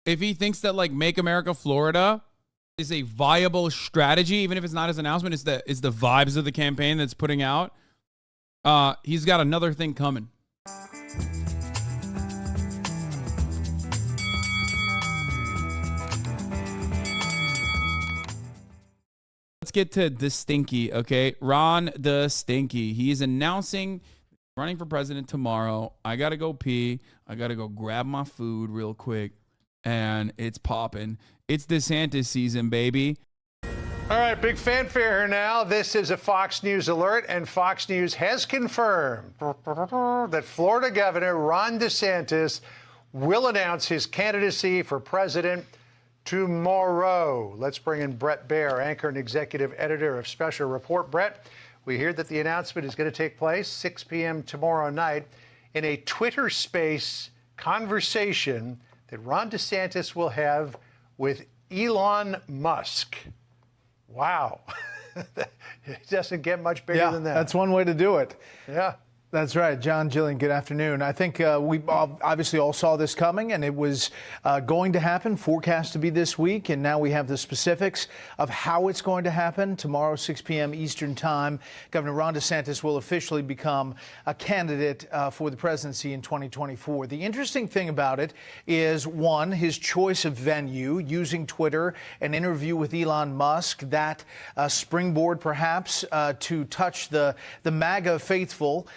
if he thinks that like Make America Florida is a viable strategy, even if it's not his announcement, it's the vibes of the campaign that's putting out. He's got another thing coming. Let's get to DeStinky, okay? Ron DeStinky. He's announcing running for president tomorrow. I got to go pee. I got to go grab my food real quick. And it's popping. It's DeSantis season, baby. All right, big fanfare here now. This is a Fox News alert, and Fox News has confirmed that Florida Governor Ron DeSantis will announce his candidacy for president tomorrow. Let's bring in Brett Baer, anchor and executive editor of Special Report. Brett, we hear that the announcement is going to take place 6 p.m. tomorrow night in a Twitter Space conversation that Ron DeSantis will have with Elon Musk. Wow. It doesn't get much bigger than that. That's one way to do it. Yeah. That's right. John, Jillian, good afternoon. I think we obviously all saw this coming, and it was going to happen, forecast to be this week, and now we have the specifics of how it's going to happen. Tomorrow, 6 p.m. Eastern Time, Governor Ron DeSantis will officially become a candidate for the presidency in 2024. The interesting thing about it is, one, his choice of venue, using Twitter, an interview with Elon Musk, that springboard perhaps to touch the MAGA faithful.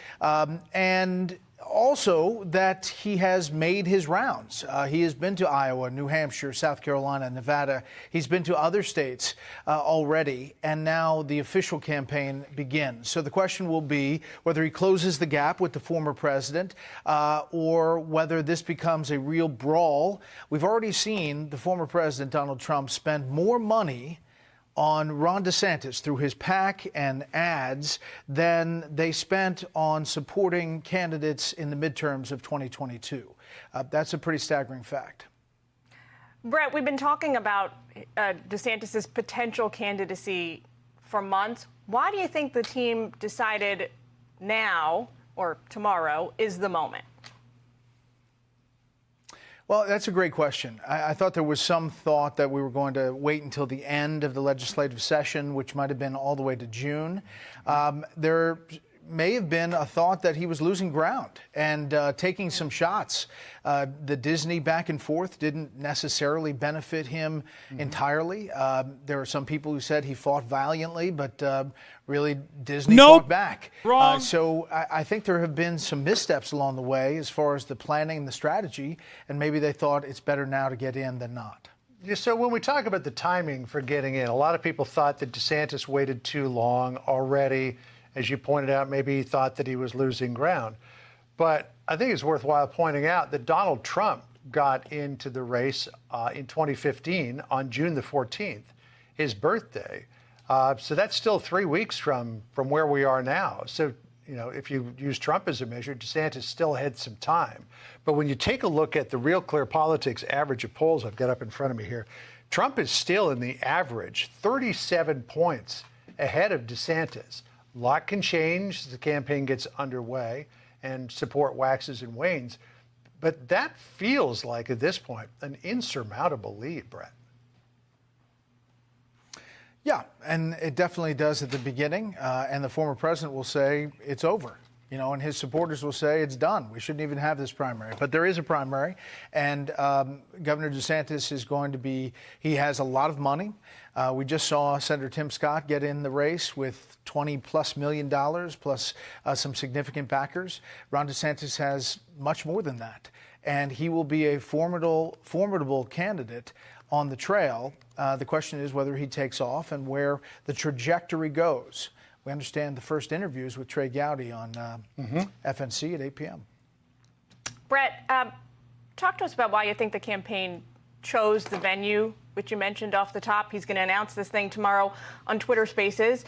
And also that he has made his rounds. He has been to Iowa, New Hampshire, South Carolina, Nevada. He's been to other states already, and now the official campaign begins. So the question will be whether he closes the gap with the former president or whether this becomes a real brawl. We've already seen the former president, Donald Trump, spend more money on Ron DeSantis through his PAC and ads than they spent on supporting candidates in the midterms of 2022. That's a pretty staggering fact. Brett, we've been talking about DeSantis' potential candidacy for months. Why do you think the team decided now or tomorrow is the moment? Well, that's a great question. I thought there was some thought that we were going to wait until the end of the legislative session, which might have been all the way to June. There may have been a thought that he was losing ground and taking some shots. The Disney back and forth didn't necessarily benefit him entirely. There are some people who said he fought valiantly, but really Disney fought back. Wrong. So I think there have been some missteps along the way as far as the planning and the strategy, and maybe they thought it's better now to get in than not. Yeah, so when we talk about the timing for getting in, a lot of people thought that DeSantis waited too long already. As you pointed out, maybe he thought that he was losing ground. But I think it's worthwhile pointing out that Donald Trump got into the race in 2015 on June the 14th, his birthday. So that's still 3 weeks from where we are now. So, you know, if you use Trump as a measure, DeSantis still had some time. But when you take a look at the Real Clear Politics average of polls I've got up in front of me here, Trump is still in the average 37 points ahead of DeSantis. A lot can change as the campaign gets underway and support waxes and wanes. But that feels like, at this point, an insurmountable lead, Brett. Yeah, and it definitely does at the beginning. And the former president will say it's over. You know, and his supporters will say it's done. We shouldn't even have this primary. But there is a primary, and Governor DeSantis is going to be, he has a lot of money. We just saw Senator Tim Scott get in the race with $20+ million plus some significant backers. Ron DeSantis has much more than that, and he will be a formidable candidate on the trail. The question is whether he takes off and where the trajectory goes. We understand the first interviews with Trey Gowdy on FNC at 8 p.m. Brett, talk to us about why you think the campaign chose the venue, which you mentioned off the top. He's going to announce this thing tomorrow on Twitter Spaces.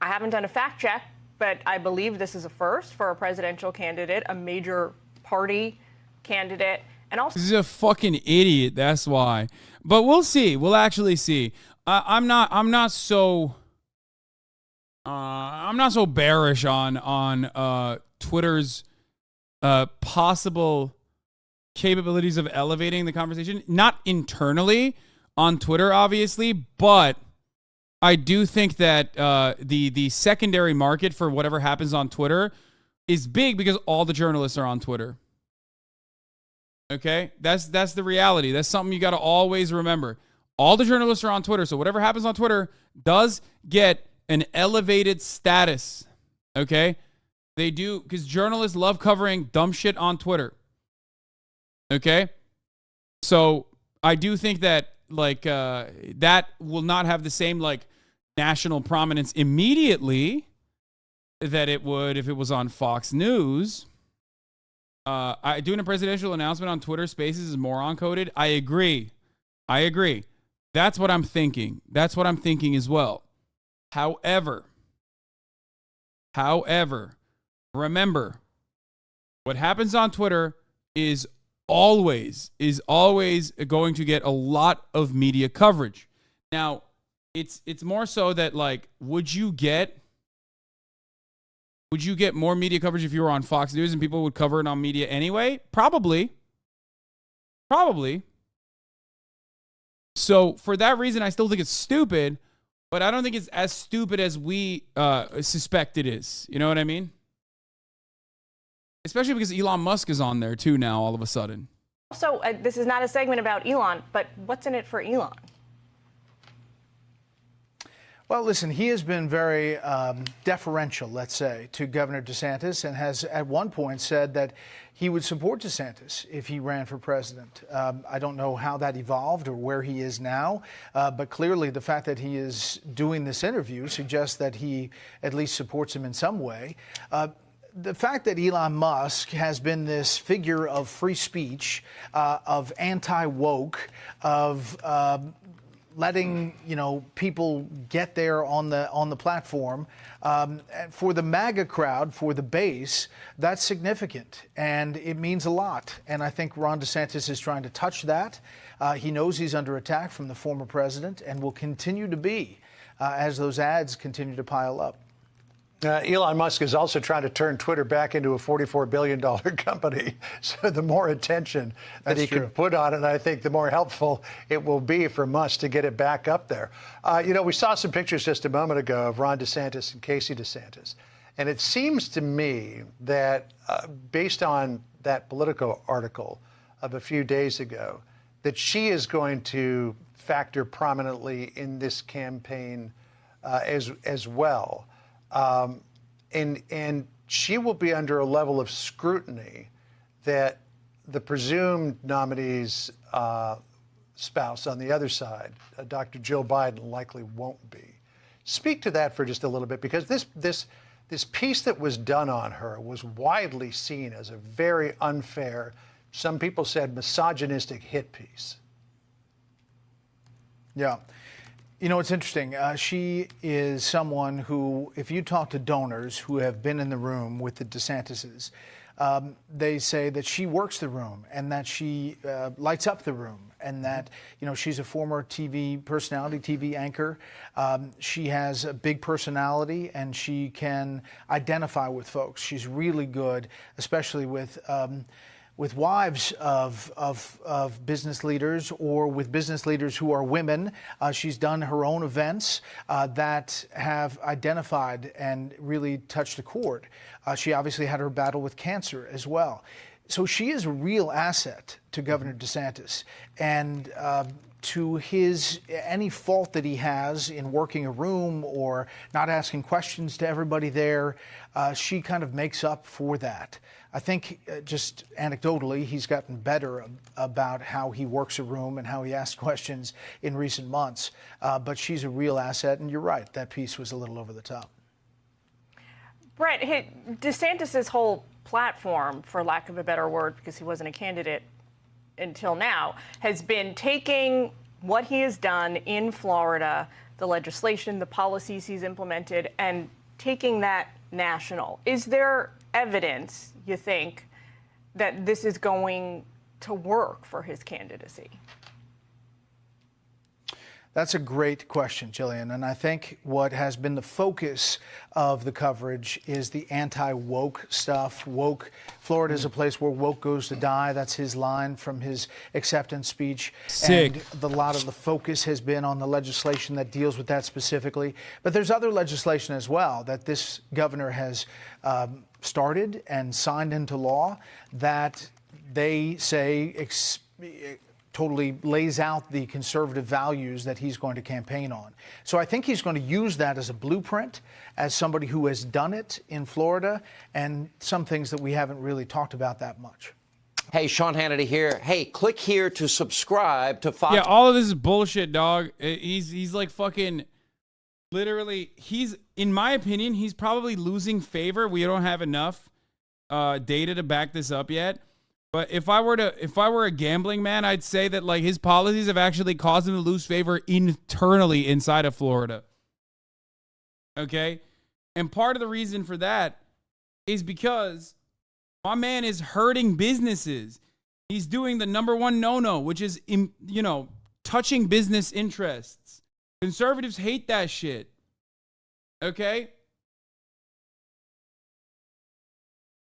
I haven't done a fact check, but I believe this is a first for a presidential candidate, a major party candidate. And also, he's a fucking idiot. That's why. But we'll see. We'll actually see. I'm not so bearish on Twitter's possible capabilities of elevating the conversation, not internally on Twitter, obviously, but I do think that the secondary market for whatever happens on Twitter is big because all the journalists are on Twitter. Okay? That's the reality. That's something you got to always remember. All the journalists are on Twitter, so whatever happens on Twitter does get an elevated status. Okay? They do, because journalists love covering dumb shit on Twitter. Okay? So I do think that that will not have the same national prominence immediately that it would if it was on Fox News. Doing a presidential announcement on Twitter Spaces is moron coded. I agree. That's what I'm thinking. That's what I'm thinking as well. However, remember, what happens on Twitter is always going to get a lot of media coverage. Now, it's more so that would you get more media coverage if you were on Fox News and people would cover it on media anyway? Probably. So for that reason, I still think it's stupid, but I don't think it's as stupid as we suspect it is. You know what I mean? Especially because Elon Musk is on there too now all of a sudden. So this is not a segment about Elon, but what's in it for Elon? Well, listen, he has been very deferential, let's say, to Governor DeSantis and has at one point said that he would support DeSantis if he ran for president. I don't know how that evolved or where he is now, but clearly the fact that he is doing this interview suggests that he at least supports him in some way. The fact that Elon Musk has been this figure of free speech, of anti-woke, of letting people get there on the platform, for the MAGA crowd, for the base, that's significant and it means a lot. And I think Ron DeSantis is trying to touch that. He knows he's under attack from the former president and will continue to be as those ads continue to pile up. Elon Musk is also trying to turn Twitter back into a $44 billion company. So the more attention that he can put on it, I think the more helpful it will be for Musk to get it back up there. We saw some pictures just a moment ago of Ron DeSantis and Casey DeSantis. And it seems to me that based on that Politico article of a few days ago, that she is going to factor prominently in this campaign as well. And she will be under a level of scrutiny that the presumed nominee's spouse on the other side, Dr. Jill Biden, likely won't be. Speak to that for just a little bit, because this piece that was done on her was widely seen as a very unfair, some people said misogynistic hit piece. Yeah. It's interesting. She is someone who, if you talk to donors who have been in the room with the DeSantises, they say that she works the room and that she lights up the room and that, she's a former TV personality, TV anchor. She has a big personality and she can identify with folks. She's really good, especially with wives of business leaders or with business leaders who are women. She's done her own events that have identified and really touched a chord. She obviously had her battle with cancer as well. So she is a real asset to Governor DeSantis. And to any fault that he has in working a room or not asking questions to everybody there, she kind of makes up for that. I think just anecdotally, he's gotten better about how he works a room and how he asks questions in recent months. But she's a real asset, and you're right, that piece was a little over the top. Brett, DeSantis' whole platform, for lack of a better word, because he wasn't a candidate until now, has been taking what he has done in Florida, the legislation, the policies he's implemented, and taking that national. Is there evidence, you think, that this is going to work for his candidacy? That's a great question, Jillian. And I think what has been the focus of the coverage is the anti-woke stuff. Woke, Florida is a place where woke goes to die. That's his line from his acceptance speech. Sick. And a lot of the focus has been on the legislation that deals with that specifically. But there's other legislation as well that this governor has started and signed into law that they say totally lays out the conservative values that he's going to campaign on. So I think he's going to use that as a blueprint, as somebody who has done it in Florida, and some things that we haven't really talked about that much. Hey, Sean Hannity here. Hey, click here to subscribe to Fox. Yeah, all of this is bullshit, dog. He's like fucking literally, in my opinion, he's probably losing favor. We don't have enough data to back this up yet. But if I were a gambling man, I'd say that like his policies have actually caused him to lose favor internally inside of Florida. Okay? And part of the reason for that is because my man is hurting businesses. He's doing the number one no-no, which is, touching business interests. Conservatives hate that shit. Okay?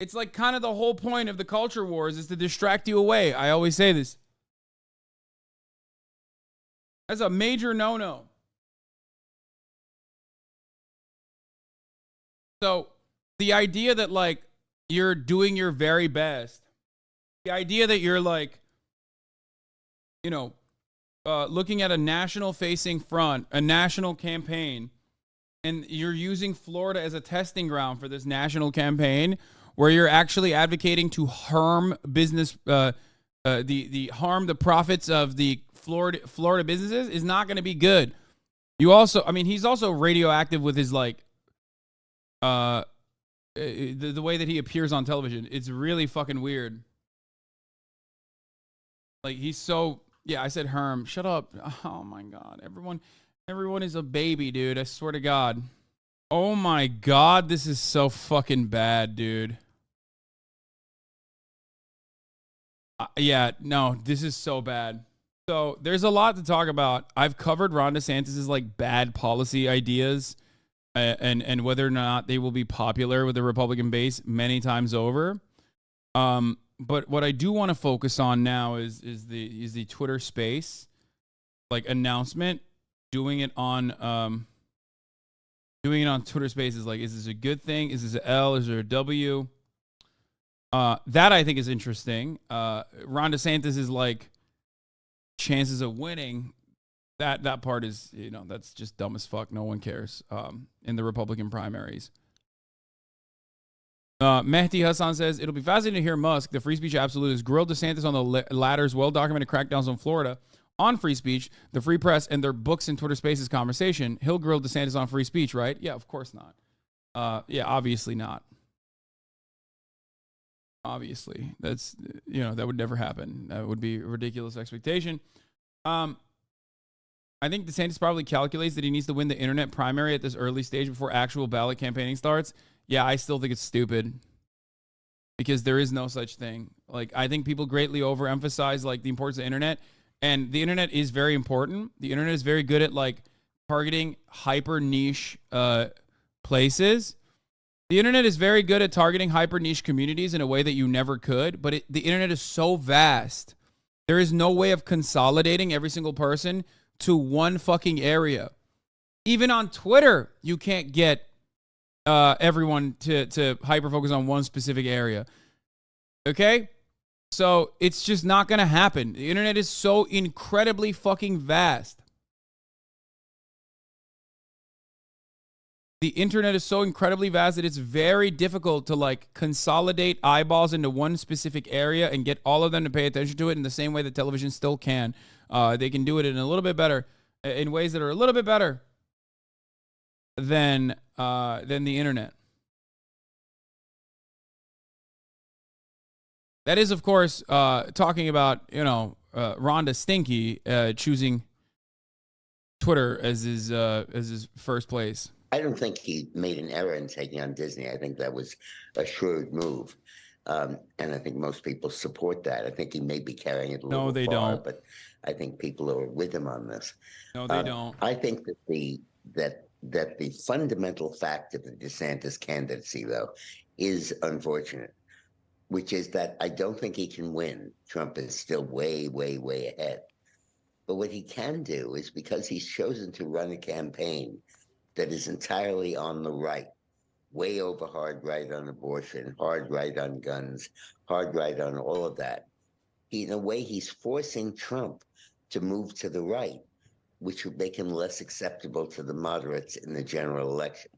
It's like kind of the whole point of the culture wars is to distract you away. I always say this. That's a major no-no. So the idea that like you're doing your very best, the idea that you're like, looking at a national facing front, a national campaign, and you're using Florida as a testing ground for this national campaign, where you're actually advocating to harm business, harm the profits of the Florida businesses is not going to be good. You also, he's also radioactive with his like, the way that he appears on television. It's really fucking weird. Like he's so, yeah, I said Herm. Shut up. Oh my God. Everyone is a baby, dude. I swear to God. Oh my God. This is so fucking bad, dude. Yeah, no, this is so bad. So there's a lot to talk about. I've covered Ron DeSantis' like bad policy ideas and whether or not they will be popular with the Republican base many times over. But what I do want to focus on now is the Twitter Space like announcement. Doing it on Twitter Spaces. Like, is this a good thing? Is this an L? Is there a W? That I think is interesting. Ron DeSantis is like chances of winning. That part is, that's just dumb as fuck. No one cares in the Republican primaries. Mehdi Hassan says, it'll be fascinating to hear Musk, the free speech absolutist, grill DeSantis on the latter's well-documented crackdowns on Florida on free speech, the free press, and their books and Twitter Spaces conversation. He'll grill DeSantis on free speech, right? Yeah, of course not. Yeah, obviously not. Obviously, that's, that would never happen. That would be a ridiculous expectation. I think DeSantis probably calculates that he needs to win the internet primary at this early stage before actual ballot campaigning starts. Yeah, I still think it's stupid because there is no such thing. Like, I think people greatly overemphasize like the importance of internet, and the internet is very important. The internet is very good at like targeting hyper niche places. The internet is very good at targeting hyper niche communities in a way that you never could, but the internet is so vast. There is no way of consolidating every single person to one fucking area. Even on Twitter, you can't get everyone to hyper focus on one specific area. Okay? So it's just not going to happen. The internet is so incredibly fucking vast. The internet is so incredibly vast that it's very difficult to like consolidate eyeballs into one specific area and get all of them to pay attention to it in the same way that television still can. They can do it in a little bit better, in ways that are a little bit better than the internet. That is, of course, talking about, Rhonda Stinky choosing Twitter as his first place. I don't think he made an error in taking on Disney. I think that was a shrewd move. And I think most people support that. I think he may be carrying it a little far, but I think people are with him on this. No, they don't. I think that the fundamental fact of the DeSantis candidacy, though, is unfortunate, which is that I don't think he can win. Trump is still way, way, way ahead. But what he can do is, because he's chosen to run a campaign that is entirely on the right, way over hard right on abortion, hard right on guns, hard right on all of that, in a way, he's forcing Trump to move to the right, which would make him less acceptable to the moderates in the general election.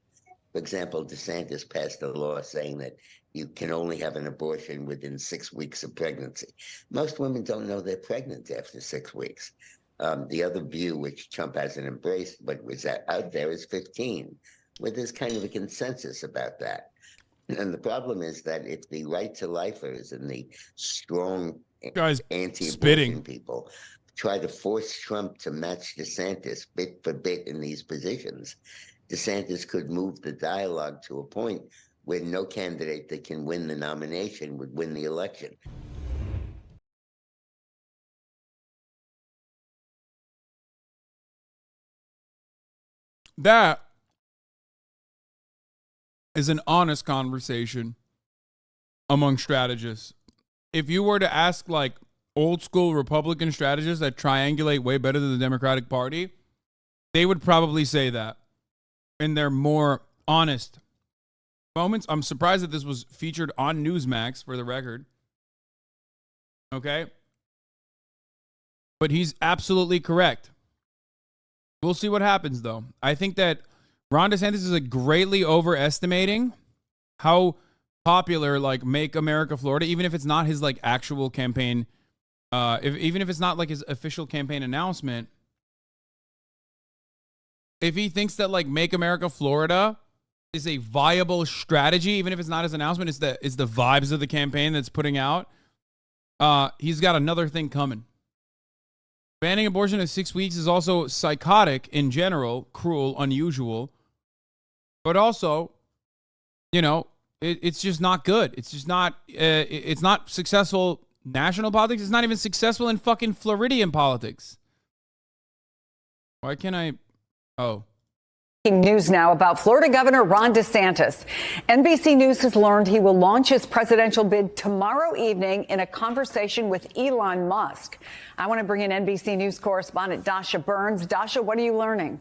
For example, DeSantis passed a law saying that you can only have an abortion within 6 weeks of pregnancy. Most women don't know they're pregnant after 6 weeks. The other view, which Trump hasn't embraced but was out there, is 15, where there's kind of a consensus about that. And the problem is that if the right to lifers and the strong anti-abortion people try to force Trump to match DeSantis bit for bit in these positions, DeSantis could move the dialogue to a point where no candidate that can win the nomination would win the election. That is an honest conversation among strategists. If you were to ask like old school Republican strategists that triangulate way better than the Democratic Party, they would probably say that in their more honest moments. I'm surprised that this was featured on Newsmax, for the record. Okay? But he's absolutely correct. We'll see what happens, though. I think that Ron DeSantis is greatly overestimating how popular, like, Make America Florida, even if it's not his, like, actual campaign, even if it's not, like, his official campaign announcement, if he thinks that, like, Make America Florida is a viable strategy, even if it's not his announcement, it's the vibes of the campaign that's putting out, he's got another thing coming. Banning abortion at 6 weeks is also psychotic in general, cruel, unusual, but also, you know, it's just not good. It's just not, it's not successful national politics. It's not even successful in fucking Floridian politics. Why can't I? Oh. News now about Florida Governor Ron DeSantis. NBC News has learned he will launch his presidential bid tomorrow evening in a conversation with Elon Musk. I want to bring in NBC News correspondent Dasha Burns. Dasha, what are you learning?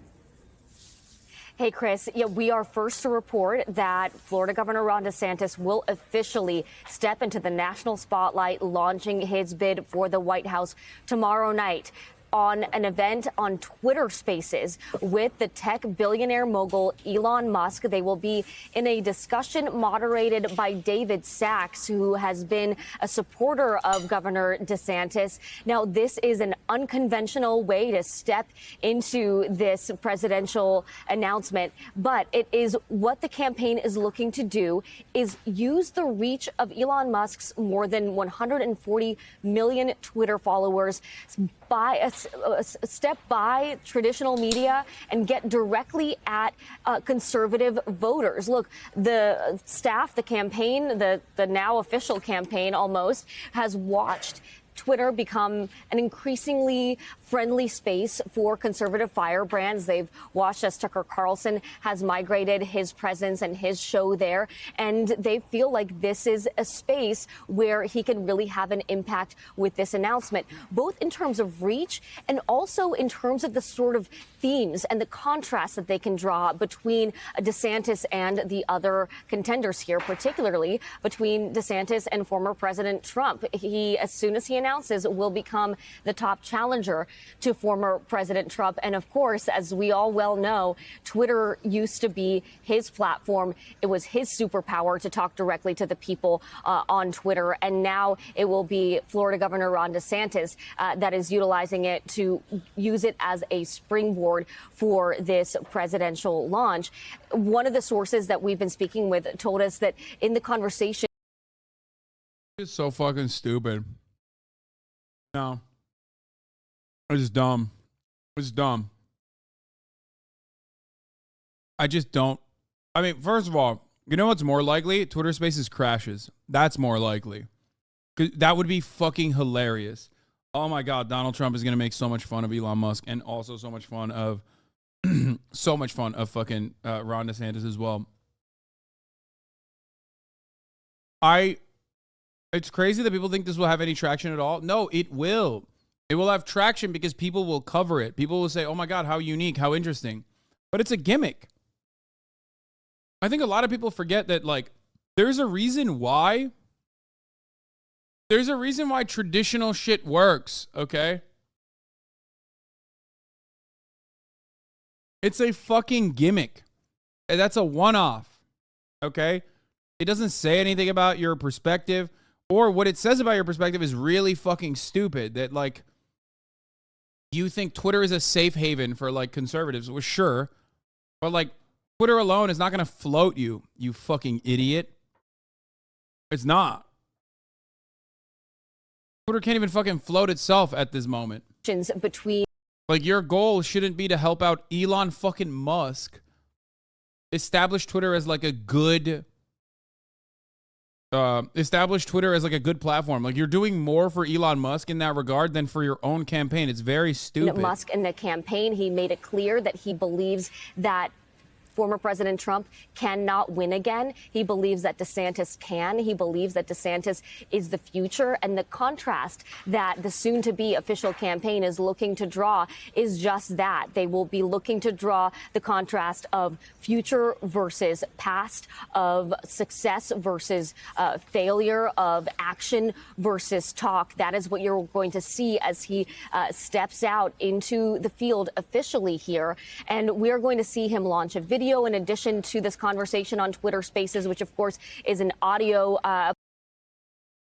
Hey, Chris. Yeah, we are first to report that Florida Governor Ron DeSantis will officially step into the national spotlight, launching his bid for the White House tomorrow night on an event on Twitter Spaces with the tech billionaire mogul Elon Musk. They will be in a discussion moderated by David Sachs, who has been a supporter of Governor DeSantis. Now, this is an unconventional way to step into this presidential announcement, but it is what the campaign is looking to do, is use the reach of Elon Musk's more than 140 million Twitter followers by step by traditional media and get directly at conservative voters. Look, the staff, the campaign, the now official campaign almost, has watched Twitter become an increasingly friendly space for conservative firebrands. They've watched as Tucker Carlson has migrated his presence and his show there, and they feel like this is a space where he can really have an impact with this announcement, both in terms of reach and also in terms of the sort of themes and the contrast that they can draw between DeSantis and the other contenders here, particularly between DeSantis and former President Trump. He, as soon as he announces, will become the top challenger to former President Trump. And of course, as we all well know, Twitter used to be his platform. It was his superpower to talk directly to the people on Twitter. And now it will be Florida Governor Ron DeSantis that is utilizing it to use it as a springboard for this presidential launch. One of the sources that we've been speaking with told us that in the conversation. It's so fucking stupid. No. It's dumb. It's dumb. I just don't. I mean, first of all, you know what's more likely? Twitter Spaces crashes. That's more likely. 'Cause that would be fucking hilarious. Oh my God, Donald Trump is gonna make so much fun of Elon Musk, and also so much fun of fucking Ron DeSantis as well. It's crazy that people think this will have any traction at all. No, it will. It will have traction because people will cover it. People will say, "Oh my God, how unique, how interesting," but it's a gimmick. I think a lot of people forget that, like, there's a reason why. There's a reason why traditional shit works, okay? It's a fucking gimmick. And that's a one-off, okay? It doesn't say anything about your perspective, or what it says about your perspective is really fucking stupid. That, like, you think Twitter is a safe haven for, like, conservatives. Well, sure. But, like, Twitter alone is not going to float you, you fucking idiot. It's not. Twitter can't even fucking float itself at this moment. Between Like, your goal shouldn't be to help out Elon fucking Musk establish Twitter as like a good platform. Like, you're doing more for Elon Musk in that regard than for your own campaign. It's very stupid. Musk in the campaign, he made it clear that he believes that former President Trump cannot win again. He believes that DeSantis can. He believes that DeSantis is the future. And the contrast that the soon-to-be official campaign is looking to draw is just that. They will be looking to draw the contrast of future versus past, of success versus failure, of action versus talk. That is what you're going to see as he steps out into the field officially here. And we're going to see him launch a video in addition to this conversation on Twitter Spaces, which, of course, is an audio.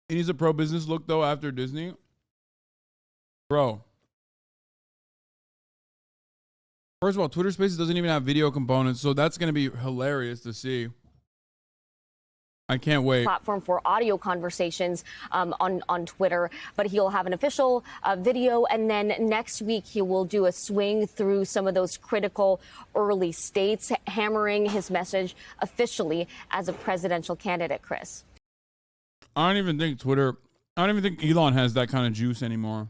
He needs a pro-business look, though, after Disney. Bro. First of all, Twitter Spaces doesn't even have video components, so that's going to be hilarious to see. I can't wait. Platform for audio conversations on Twitter, but he'll have an official video, and then next week he will do a swing through some of those critical early states, hammering his message officially as a presidential candidate. Chris, I don't even think Elon has that kind of juice anymore.